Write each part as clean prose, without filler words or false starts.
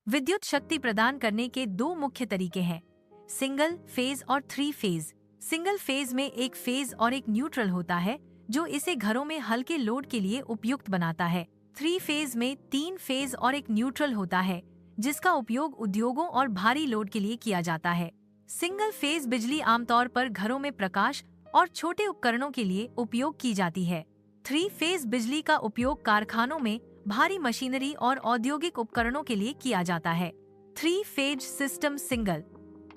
विद्युत शक्ति प्रदान करने के दो मुख्य तरीके हैं, सिंगल फेज और थ्री फेज। सिंगल फेज में एक फेज और एक न्यूट्रल होता है जो इसे घरों में हल्के लोड के लिए उपयुक्त बनाता है। थ्री फेज में तीन फेज और एक न्यूट्रल होता है जिसका उपयोग उद्योगों और भारी लोड के लिए किया जाता है। सिंगल फेज बिजली आमतौर पर घरों में प्रकाश और छोटे उपकरणों के लिए उपयोग की जाती है। थ्री फेज बिजली का उपयोग कारखानों में भारी मशीनरी और औद्योगिक उपकरणों के लिए किया जाता है। Three phase system single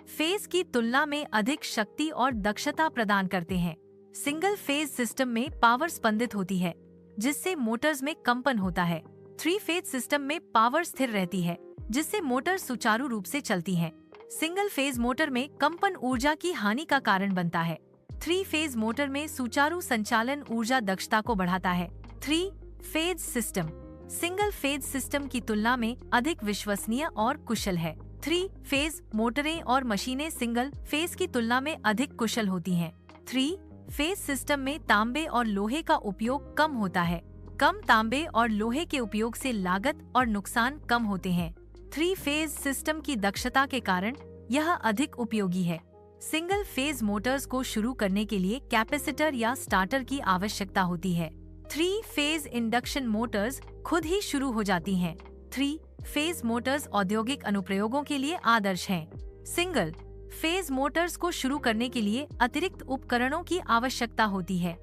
phase की तुलना में अधिक शक्ति और दक्षता प्रदान करते हैं। सिंगल फेज सिस्टम में पावर स्पंदित होती है जिससे मोटर्स में कंपन होता है। थ्री फेज सिस्टम में पावर स्थिर रहती है जिससे मोटर सुचारू रूप से चलती हैं। सिंगल फेज मोटर में कंपन ऊर्जा की हानि का कारण बनता है। थ्री फेज मोटर में सुचारू संचालन ऊर्जा दक्षता को बढ़ाता है। Three phase system single phase system की तुलना में अधिक विश्वसनीय और कुशल है। थ्री फेज मोटरें और मशीनें सिंगल फेज की तुलना में अधिक कुशल होती हैं। थ्री फेज सिस्टम में तांबे और लोहे का उपयोग कम होता है। कम तांबे और लोहे के उपयोग से लागत और नुकसान कम होते हैं। थ्री फेज सिस्टम की दक्षता के कारण यह अधिक उपयोगी है। सिंगल फेज मोटर्स को शुरू करने के लिए कैपेसिटर या स्टार्टर की आवश्यकता होती है। थ्री फेज इंडक्शन मोटर्स खुद ही शुरू हो जाती हैं। थ्री फेज मोटर्स औद्योगिक अनुप्रयोगों के लिए आदर्श हैं। सिंगल फेज मोटर्स को शुरू करने के लिए अतिरिक्त उपकरणों की आवश्यकता होती है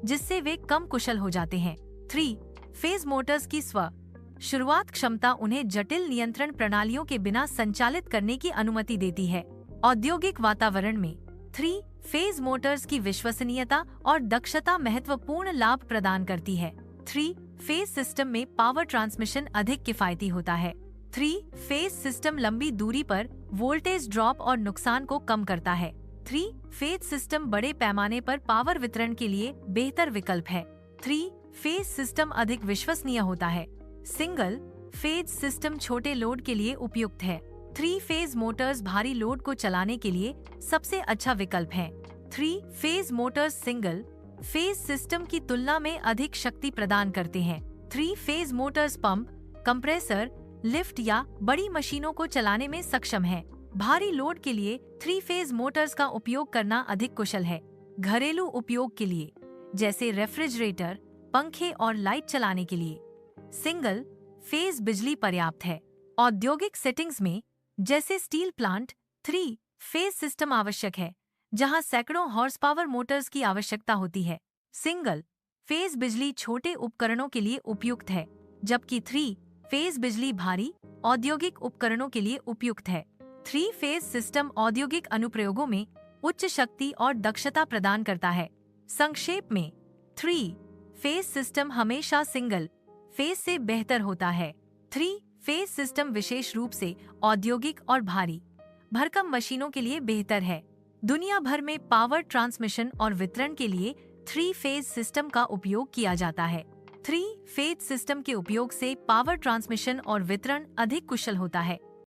जिससे वे कम कुशल हो जाते हैं। थ्री फेज मोटर्स की शुरुआत क्षमता उन्हें जटिल नियंत्रण प्रणालियों के बिना संचालित करने की अनुमति देती है। औद्योगिक वातावरण में थ्री फेज मोटर्स की विश्वसनीयता और दक्षता महत्वपूर्ण लाभ प्रदान करती है। थ्री फेज सिस्टम में पावर ट्रांसमिशन अधिक किफायती होता है। थ्री फेज सिस्टम लंबी दूरी पर वोल्टेज ड्रॉप और नुकसान को कम करता है। थ्री फेज सिस्टम बड़े पैमाने पर पावर वितरण के लिए बेहतर विकल्प है। थ्री फेज सिस्टम अधिक विश्वसनीय होता है। सिंगल फेज सिस्टम छोटे लोड के लिए उपयुक्त है। थ्री फेज मोटर्स भारी लोड को चलाने के लिए सबसे अच्छा विकल्प है। Three phase Motors single phase system की तुलना में अधिक शक्ति प्रदान करते हैं। Three phase Motors pump, compressor, lift या बड़ी मशीनों को चलाने में सक्षम है। भारी लोड के लिए थ्री फेज मोटर्स का उपयोग करना अधिक कुशल है। घरेलू उपयोग के लिए जैसे रेफ्रिजरेटर, पंखे और लाइट चलाने के लिए सिंगल फेज बिजली पर्याप्त है। औद्योगिक सेटिंग्स में जैसे steel plant three phase system आवश्यक है जहां सैकड़ों हॉर्स पावर मोटर्स की आवश्यकता होती है। सिंगल फेज बिजली छोटे उपकरणों के लिए उपयुक्त है जबकि थ्री फेज बिजली भारी औद्योगिक उपकरणों के लिए उपयुक्त है। थ्री फेज सिस्टम औद्योगिक अनुप्रयोगों में उच्च शक्ति और दक्षता प्रदान करता है। संक्षेप में थ्री फेज सिस्टम हमेशा सिंगल फेज से बेहतर होता है। थ्री फेज सिस्टम विशेष रूप से औद्योगिक और भारी भरकम मशीनों के लिए बेहतर है। दुनिया भर में पावर ट्रांसमिशन और वितरण के लिए थ्री फेज सिस्टम का उपयोग किया जाता है। थ्री फेज सिस्टम के उपयोग से पावर ट्रांसमिशन और वितरण अधिक कुशल होता है।